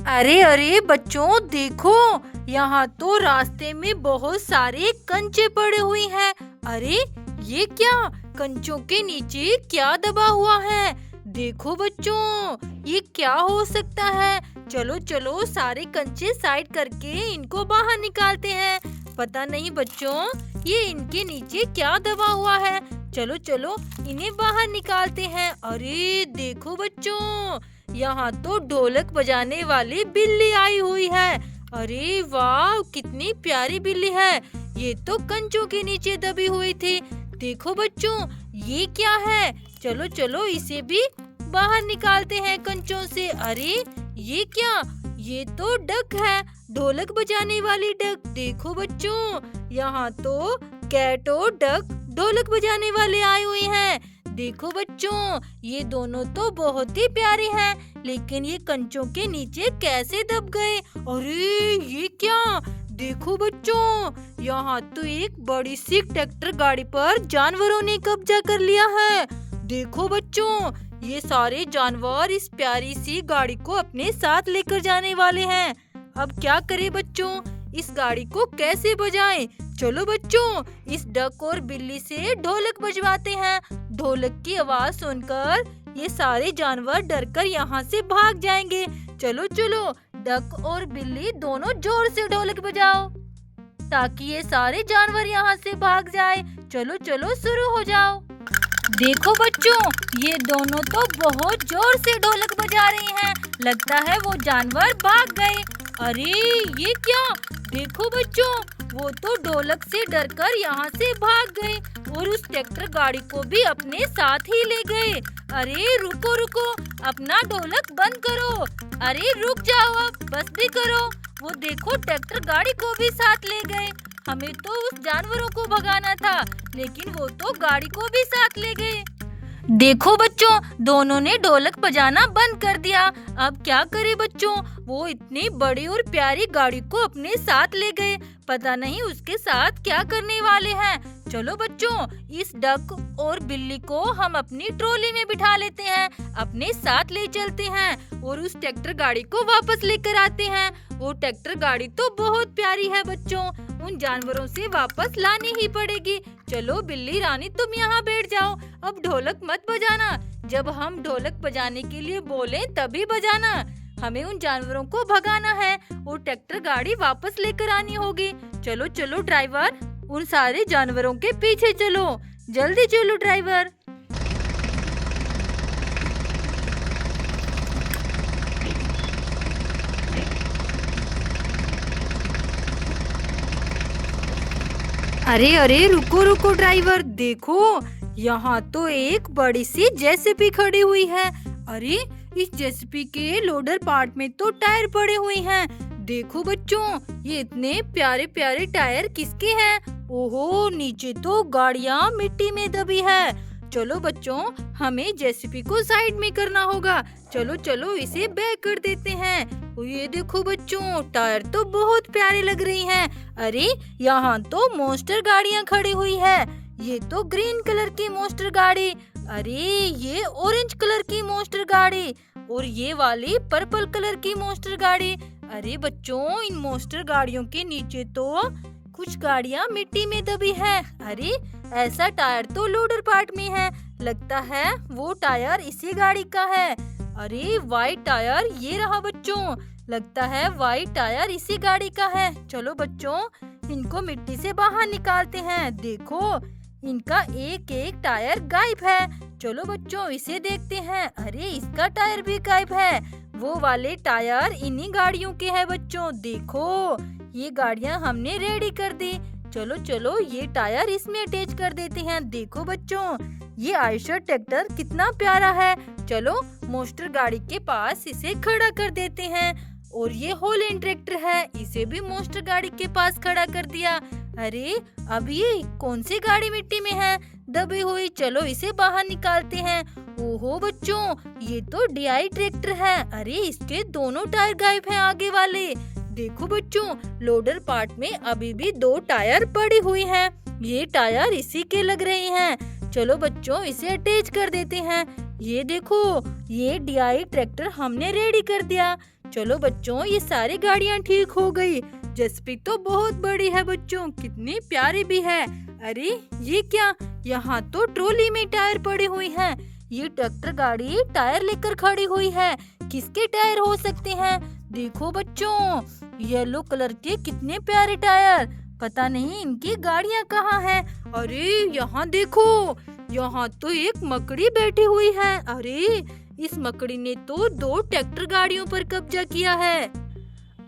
अरे अरे बच्चों देखो, यहाँ तो रास्ते में बहुत सारे कंचे पड़े हुए हैं। अरे ये क्या, कंचों के नीचे क्या दबा हुआ है? देखो बच्चों, ये क्या हो सकता है? चलो चलो सारे कंचे साइड करके इनको बाहर निकालते हैं। पता नहीं बच्चों, ये इनके नीचे क्या दबा हुआ है। चलो चलो इन्हें बाहर निकालते हैं। अरे देखो बच्चों, यहाँ तो ढोलक बजाने वाली बिल्ली आई हुई है। अरे वाह, कितनी प्यारी बिल्ली है। ये तो कंचों के नीचे दबी हुई थी। देखो बच्चों, ये क्या है? चलो चलो इसे भी बाहर निकालते हैं कंचों से। अरे ये क्या, ये तो डक है, ढोलक बजाने वाली डक। देखो बच्चों, यहाँ तो कैट और डक ढोलक बजाने वाले आए हुए हैं। देखो बच्चों, ये दोनों तो बहुत ही प्यारे हैं, लेकिन ये कंचों के नीचे कैसे दब गए? अरे ये क्या, देखो बच्चों, यहाँ तो एक बड़ी सी ट्रैक्टर गाड़ी पर जानवरों ने कब्जा कर लिया है। देखो बच्चों, ये सारे जानवर इस प्यारी सी गाड़ी को अपने साथ लेकर जाने वाले हैं। अब क्या करें बच्चों, इस गाड़ी को कैसे बजाएं? चलो बच्चों, इस डक और बिल्ली से ढोलक बजवाते हैं। ढोलक की आवाज सुनकर ये सारे जानवर डरकर यहाँ से भाग जाएंगे। चलो चलो, डक और बिल्ली दोनों जोर से ढोलक बजाओ ताकि ये सारे जानवर यहाँ से भाग जाए। चलो चलो शुरू हो जाओ। देखो बच्चों, ये दोनों तो बहुत जोर से ढोलक बजा रहे हैं। लगता है वो जानवर भाग गए। अरे ये क्या, देखो बच्चों, वो तो ढोलक से डरकर यहाँ से भाग गए और उस ट्रैक्टर गाड़ी को भी अपने साथ ही ले गए। अरे रुको रुको, अपना ढोलक बंद करो। अरे रुक जाओ, अब बस भी करो। वो देखो ट्रैक्टर गाड़ी को भी साथ ले गए। हमें तो उस जानवरों को भगाना था, लेकिन वो तो गाड़ी को भी साथ ले गए। देखो बच्चों, दोनों ने ढोलक बजाना बंद कर दिया। अब क्या करें बच्चों, वो इतनी बड़ी और प्यारी गाड़ी को अपने साथ ले गए। पता नहीं उसके साथ क्या करने वाले हैं। चलो बच्चों, इस डक और बिल्ली को हम अपनी ट्रॉली में बिठा लेते हैं, अपने साथ ले चलते हैं और उस ट्रैक्टर गाड़ी को वापस लेकर आते हैं। वो ट्रैक्टर गाड़ी तो बहुत प्यारी है बच्चों, उन जानवरों से वापस लानी ही पड़ेगी। चलो बिल्ली रानी, तुम यहाँ बैठ जाओ, अब ढोलक मत बजाना। जब हम ढोलक बजाने के लिए बोले तभी बजाना। हमें उन जानवरों को भगाना है और ट्रैक्टर गाड़ी वापस लेकर आनी होगी। चलो चलो ड्राइवर, उन सारे जानवरों के पीछे चलो, जल्दी चलो ड्राइवर। अरे अरे रुको रुको ड्राइवर, देखो यहाँ तो एक बड़ी सी जेसीबी खड़ी हुई है। अरे इस जेसीबी के लोडर पार्ट में तो टायर पड़े हुए हैं। देखो बच्चों, ये इतने प्यारे प्यारे टायर किसके हैं? ओहो, नीचे तो गाड़ियाँ मिट्टी में दबी है। चलो बच्चों, हमें जेसीबी को साइड में करना होगा। चलो चलो इसे बैक कर देते हैं। ये देखो बच्चों, टायर तो बहुत प्यारे लग रही हैं। अरे यहाँ तो मॉन्स्टर गाड़ियाँ खड़ी हुई है। ये तो ग्रीन कलर की मॉन्स्टर गाड़ी, अरे ये ऑरेंज कलर की मॉन्स्टर गाड़ी और ये वाली पर्पल कलर की मॉन्स्टर गाड़ी। अरे बच्चों, इन मॉन्स्टर गाड़ियों के नीचे तो कुछ गाड़ियाँ मिट्टी में दबी है। अरे ऐसा टायर तो लोडर पार्ट में है, लगता है वो टायर इसी गाड़ी का है। अरे वाइट टायर ये रहा बच्चों, लगता है वाइट टायर इसी गाड़ी का है। चलो बच्चों, इनको मिट्टी से बाहर निकालते हैं। देखो इनका एक एक टायर गायब है। चलो बच्चों इसे देखते हैं। अरे इसका टायर भी गायब है। वो वाले टायर इन्हीं गाड़ियों के हैं बच्चों। देखो ये गाड़ियां हमने रेडी कर दी। चलो चलो ये टायर इसमें अटैच कर देते हैं। देखो बच्चों, ये आयशर ट्रैक्टर कितना प्यारा है। चलो मॉन्स्टर गाड़ी के पास इसे खड़ा कर देते हैं। और ये होलैंड ट्रैक्टर है, इसे भी मॉन्स्टर गाड़ी के पास खड़ा कर दिया। अरे अब ये कौन सी गाड़ी मिट्टी में है दबी हुई? चलो इसे बाहर निकालते हैं। ओहो बच्चों, ये तो डीआई ट्रैक्टर है। अरे इसके दोनों टायर गायब हैं, आगे वाले। देखो बच्चों, लोडर पार्ट में अभी भी 2 टायर पड़ी हुई हैं। ये टायर इसी के लग रहे हैं। चलो बच्चों इसे अटैच कर देते हैं। ये देखो, ये डीआई ट्रैक्टर हमने रेडी कर दिया। चलो बच्चों, ये सारी गाड़ियाँ ठीक हो गई। जेसीबी तो बहुत बड़ी है बच्चों, कितनी प्यारी भी है। अरे ये क्या, यहाँ तो ट्रॉली में टायर पड़े हुए हैं। ये ट्रैक्टर गाड़ी टायर लेकर खड़ी हुई है। किसके टायर हो सकते हैं? देखो बच्चों, येलो कलर के कितने प्यारे टायर। पता नहीं इनकी गाड़ियाँ कहाँ हैं। अरे यहाँ देखो, यहाँ तो एक मकड़ी बैठी हुई है। अरे इस मकड़ी ने तो 2 ट्रैक्टर गाड़ियों पर कब्जा किया है।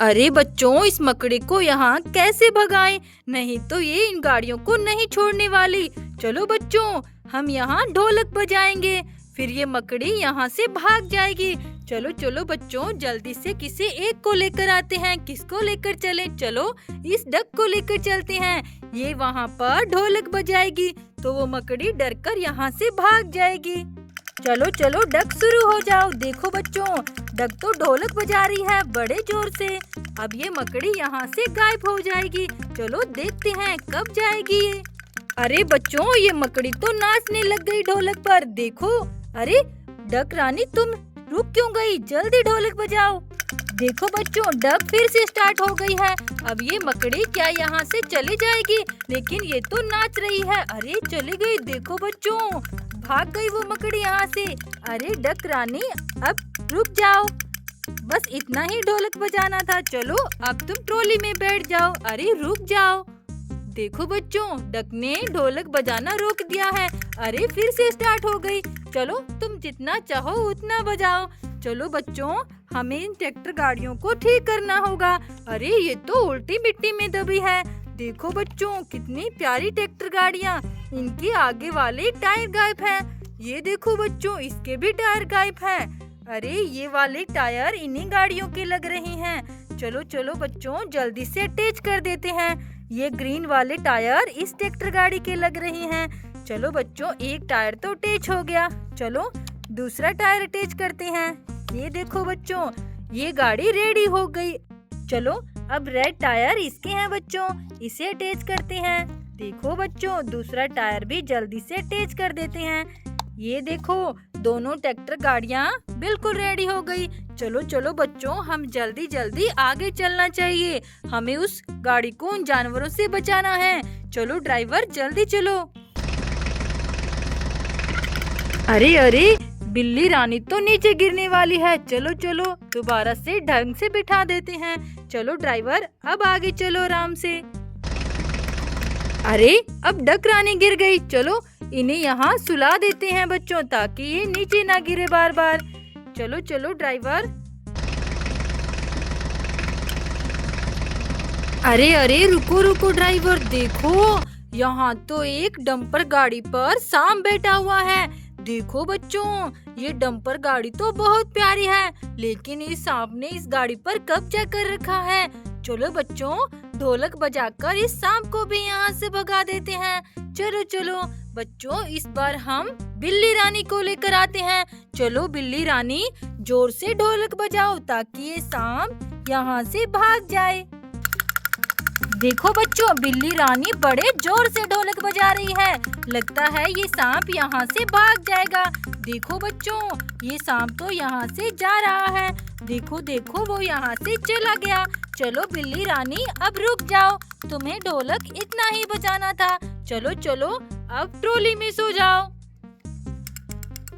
अरे बच्चों, इस मकड़ी को यहाँ कैसे भगाएं? नहीं तो ये इन गाड़ियों को नहीं छोड़ने वाली। चलो बच्चों, हम यहाँ ढोलक बजाएंगे, फिर ये मकड़ी यहाँ से भाग जाएगी। चलो चलो बच्चों, जल्दी से किसी एक को लेकर आते हैं। किसको लेकर चले? चलो इस डक को लेकर चलते हैं। ये वहाँ पर ढोलक बजाएगी तो वो मकड़ी डरकर यहाँ से भाग जाएगी। चलो चलो डक, शुरू हो जाओ। देखो बच्चों, डक तो ढोलक बजा रही है बड़े जोर से। अब ये मकड़ी यहाँ से गायब हो जाएगी। चलो देखते हैं कब जाएगी ये। अरे बच्चों, ये मकड़ी तो नाचने लग गई ढोलक पर। देखो, अरे डक रानी, तुम रुक क्यों गई? जल्दी ढोलक बजाओ। देखो बच्चों, डक फिर से स्टार्ट हो गई है। अब ये मकड़ी क्या यहाँ से चली जाएगी? लेकिन ये तो नाच रही है। अरे चली गई। देखो बच्चों, भाग गई वो मकड़ी यहाँ से। अरे डक रानी, अब रुक जाओ। बस इतना ही ढोलक बजाना था। चलो अब तुम ट्रॉली में बैठ जाओ। अरे रुक जाओ। देखो बच्चों, डक ने ढोलक बजाना रोक दिया है। अरे फिर से स्टार्ट हो गई। चलो तुम जितना चाहो उतना बजाओ। चलो बच्चों, हमें इन ट्रैक्टर गाड़ियों को ठीक करना होगा। अरे ये तो उल्टी मिट्टी में दबी है। देखो बच्चों, कितनी प्यारी ट्रैक्टर गाड़ियाँ। इनके आगे वाले टायर गायब हैं। ये देखो बच्चों, इसके भी टायर गायब हैं। अरे ये वाले टायर इन्हीं गाड़ियों के लग रहे हैं। चलो चलो बच्चों, जल्दी से अटैच कर देते हैं। ये ग्रीन वाले टायर इस ट्रैक्टर गाड़ी के लग रहे हैं। चलो बच्चों, एक टायर तो अटैच हो गया। चलो दूसरा टायर अटैच करते हैं। ये देखो बच्चों, ये गाड़ी रेडी हो गई। चलो अब रेड टायर इसके हैं बच्चों, इसे अटैच करते हैं। देखो बच्चों, दूसरा टायर भी जल्दी से अटैच कर देते हैं। ये देखो, दोनों ट्रैक्टर गाड़ियाँ बिल्कुल रेडी हो गई। चलो चलो बच्चों, हम जल्दी जल्दी आगे चलना चाहिए। हमें उस गाड़ी को उन जानवरों से बचाना है। चलो ड्राइवर, जल्दी चलो। अरे अरे, बिल्ली रानी तो नीचे गिरने वाली है। चलो चलो, दोबारा से ढंग से बिठा देते हैं। चलो ड्राइवर, अब आगे चलो आराम से। अरे अब डक रानी गिर गई। चलो इन्हें यहाँ सुला देते हैं बच्चों, ताकि ये नीचे ना गिरे बार बार। चलो चलो ड्राइवर। अरे अरे, रुको रुको ड्राइवर, देखो यहाँ तो एक डंपर गाड़ी पर सांप बैठा हुआ है। देखो बच्चों, ये डंपर गाड़ी तो बहुत प्यारी है, लेकिन इस सांप ने इस गाड़ी पर कब्जा कर रखा है। चलो बच्चों, ढोलक बजाकर इस सांप को भी यहाँ से भगा देते हैं। चलो चलो बच्चों, इस बार हम बिल्ली रानी को लेकर आते हैं। चलो बिल्ली रानी, जोर से ढोलक बजाओ ताकि ये सांप यहाँ से भाग जाए। देखो बच्चों, बिल्ली रानी बड़े जोर से ढोलक बजा रही है। लगता है ये सांप यहाँ से भाग जाएगा। देखो बच्चों, ये सांप तो यहाँ से जा रहा है। देखो देखो, वो यहाँ से चला गया। चलो बिल्ली रानी, अब रुक जाओ, तुम्हें ढोलक इतना ही बजाना था। चलो चलो, अब ट्रॉली में सो जाओ।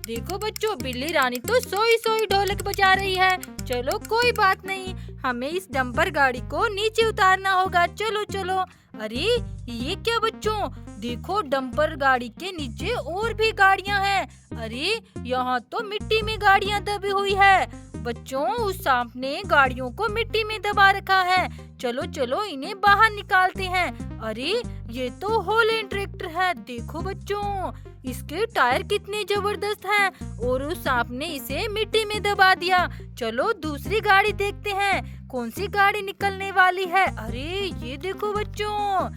देखो बच्चों, बिल्ली रानी तो सोई सोई ढोलक बजा रही है। चलो कोई बात नहीं, हमें इस डंपर गाड़ी को नीचे उतारना होगा। चलो चलो। अरे ये क्या बच्चों, देखो डंपर गाड़ी के नीचे और भी गाड़ियां हैं। अरे यहाँ तो मिट्टी में गाड़ियां दबी हुई है। बच्चों, उस सांप ने गाड़ियों को मिट्टी में दबा रखा है। चलो चलो, इन्हें बाहर निकालते हैं। अरे ये तो हॉलैंड ट्रैक्टर है। देखो बच्चों, इसके टायर कितने जबरदस्त हैं और उस सांप ने इसे मिट्टी में दबा दिया। चलो दूसरी गाड़ी देखते हैं, कौन सी गाड़ी निकलने वाली है। अरे ये देखो बच्चों,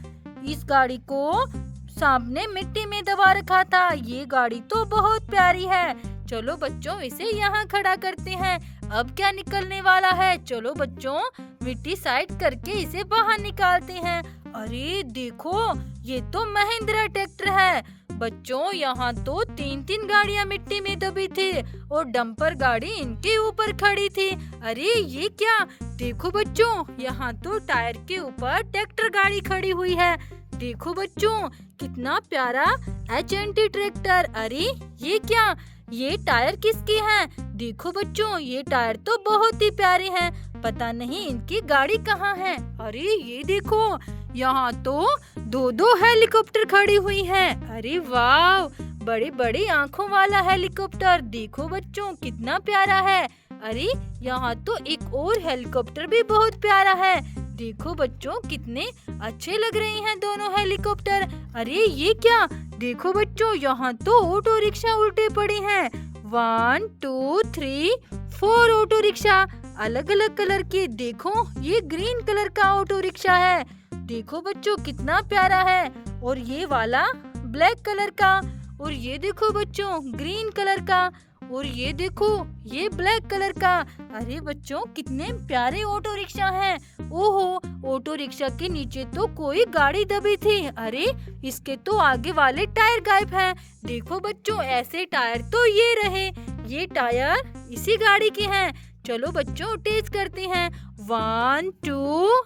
इस गाड़ी को सांप ने मिट्टी में दबा रखा था। ये गाड़ी तो बहुत प्यारी है। चलो बच्चों, इसे यहाँ खड़ा करते हैं। अब क्या निकलने वाला है? चलो बच्चों, मिट्टी साइड करके इसे बाहर निकालते हैं। अरे देखो, ये तो महिंद्रा ट्रैक्टर है। बच्चों, यहाँ तो 3-3 गाड़ियाँ मिट्टी में दबी थी और डंपर गाड़ी इनके ऊपर खड़ी थी। अरे ये क्या? देखो बच्चों, यहाँ तो टायर के ऊपर ट्रैक्टर गाड़ी खड़ी हुई है। देखो बच्चों, कितना प्यारा HNT ट्रैक्टर। अरे ये क्या? ये टायर किसकी हैं? देखो बच्चों, ये टायर तो बहुत ही प्यारे हैं। पता नहीं इनकी गाड़ी कहाँ है। अरे ये देखो, यहाँ तो 2-2 हेलीकॉप्टर खड़ी हुई हैं। अरे वाह, बड़ी बड़ी आंखों वाला हेलीकॉप्टर। देखो बच्चों, कितना प्यारा है। अरे यहाँ तो एक और हेलीकॉप्टर भी बहुत प्यारा है। देखो बच्चों, कितने अच्छे लग रहे हैं दोनों हेलीकॉप्टर। अरे ये क्या? देखो बच्चों, यहाँ तो ऑटो रिक्शा उल्टे पड़े हैं। 1 2 3 4 ऑटो रिक्शा अलग अलग कलर के। देखो, ये ग्रीन कलर का ऑटो रिक्शा है। देखो बच्चों, कितना प्यारा है। और ये वाला ब्लैक कलर का। और ये देखो बच्चों, ग्रीन कलर का। और ये देखो, ये ब्लैक कलर का। अरे बच्चों, कितने प्यारे ऑटो रिक्शा हैं। ओहो, ऑटो रिक्शा के नीचे तो कोई गाड़ी दबी थी। अरे इसके तो आगे वाले टायर गायब हैं। देखो बच्चों, ऐसे टायर तो ये रहे। ये टायर इसी गाड़ी के हैं। चलो बच्चों, टेस्ट करते हैं। 1 2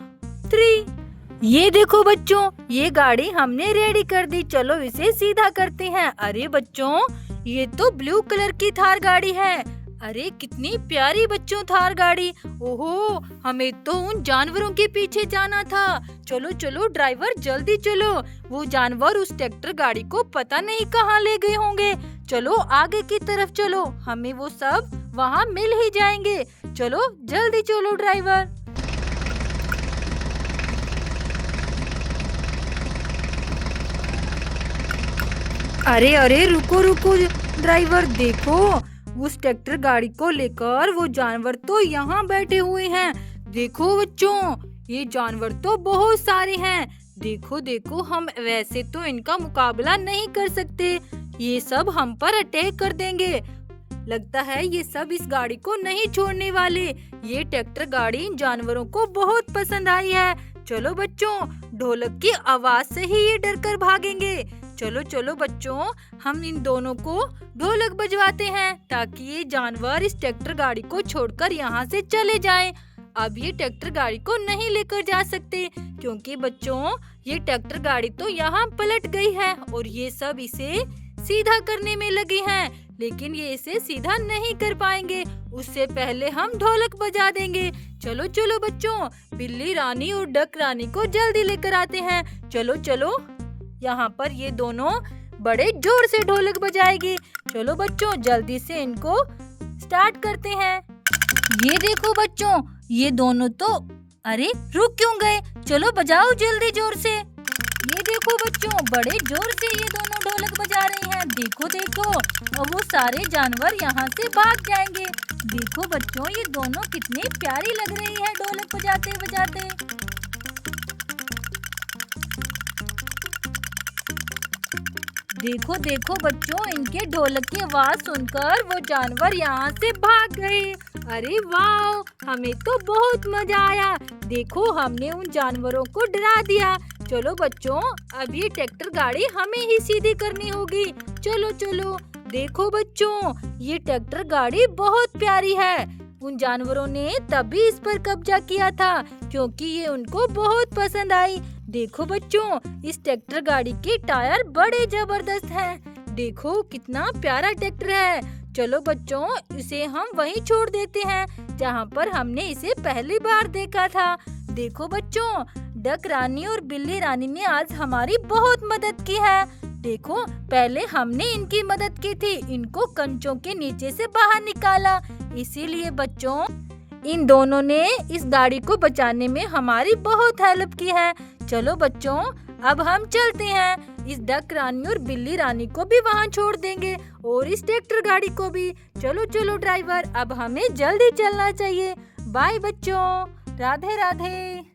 3। ये देखो बच्चों, ये गाड़ी हमने रेडी कर दी। चलो इसे सीधा करते हैं। अरे बच्चों, ये तो ब्लू कलर की थार गाड़ी है। अरे कितनी प्यारी बच्चों थार गाड़ी। ओहो, हमें तो उन जानवरों के पीछे जाना था। चलो चलो ड्राइवर, जल्दी चलो। वो जानवर उस ट्रैक्टर गाड़ी को पता नहीं कहाँ ले गए होंगे। चलो आगे की तरफ चलो, हमें वो सब वहाँ मिल ही जाएंगे। चलो जल्दी चलो ड्राइवर। अरे अरे, रुको रुको ड्राइवर, देखो उस ट्रैक्टर गाड़ी को लेकर वो जानवर तो यहाँ बैठे हुए हैं। देखो बच्चों, ये जानवर तो बहुत सारे हैं। देखो देखो, हम वैसे तो इनका मुकाबला नहीं कर सकते। ये सब हम पर अटैक कर देंगे। लगता है ये सब इस गाड़ी को नहीं छोड़ने वाले। ये ट्रैक्टर गाड़ी इन जानवरों को बहुत पसंद आई है। चलो बच्चों, ढोलक की आवाज से ही ये डर कर भागेंगे। चलो चलो बच्चों, हम इन दोनों को ढोलक बजवाते हैं ताकि ये जानवर इस ट्रैक्टर गाड़ी को छोड़कर यहाँ से चले जाएं। अब ये ट्रैक्टर गाड़ी को नहीं लेकर जा सकते, क्योंकि बच्चों ये ट्रैक्टर गाड़ी तो यहाँ पलट गई है और ये सब इसे सीधा करने में लगे हैं। लेकिन ये इसे सीधा नहीं कर पाएंगे। उससे पहले हम ढोलक बजा देंगे। चलो चलो बच्चों, बिल्ली रानी और डक रानी को जल्दी लेकर आते हैं। चलो चलो, यहाँ पर ये दोनों बड़े जोर से ढोलक बजाएगी। चलो बच्चों, जल्दी से इनको स्टार्ट करते हैं। ये देखो बच्चों, ये दोनों तो अरे रुक क्यों गए? चलो बजाओ जल्दी जोर से। ये देखो बच्चों, बड़े जोर से ये दोनों ढोलक बजा रही हैं। देखो देखो, और वो सारे जानवर यहाँ से भाग जाएंगे। देखो बच्चों, ये दोनों कितनी प्यारी लग रही है ढोलक बजाते बजाते। देखो देखो बच्चों, इनके ढोलक की आवाज सुनकर वो जानवर यहाँ से भाग गए। अरे वाह, हमें तो बहुत मजा आया। देखो, हमने उन जानवरों को डरा दिया। चलो बच्चों, अब ये ट्रैक्टर गाड़ी हमें ही सीधी करनी होगी। चलो चलो। देखो बच्चों, ये ट्रैक्टर गाड़ी बहुत प्यारी है। उन जानवरों ने तभी इस पर कब्जा किया था क्योंकि ये उनको बहुत पसंद आई। देखो बच्चों, इस ट्रैक्टर गाड़ी के टायर बड़े जबरदस्त हैं। देखो कितना प्यारा ट्रैक्टर है। चलो बच्चों, इसे हम वहीं छोड़ देते हैं जहाँ पर हमने इसे पहली बार देखा था। देखो बच्चों, डक रानी और बिल्ली रानी ने आज हमारी बहुत मदद की है। देखो, पहले हमने इनकी मदद की थी, इनको कंचों के नीचे से बाहर निकाला। इसीलिए बच्चों, इन दोनों ने इस गाड़ी को बचाने में हमारी बहुत हेल्प की है। चलो बच्चों, अब हम चलते हैं। इस डक रानी और बिल्ली रानी को भी वहाँ छोड़ देंगे और इस ट्रैक्टर गाड़ी को भी। चलो चलो ड्राइवर, अब हमें जल्दी चलना चाहिए। बाय बच्चों, राधे राधे।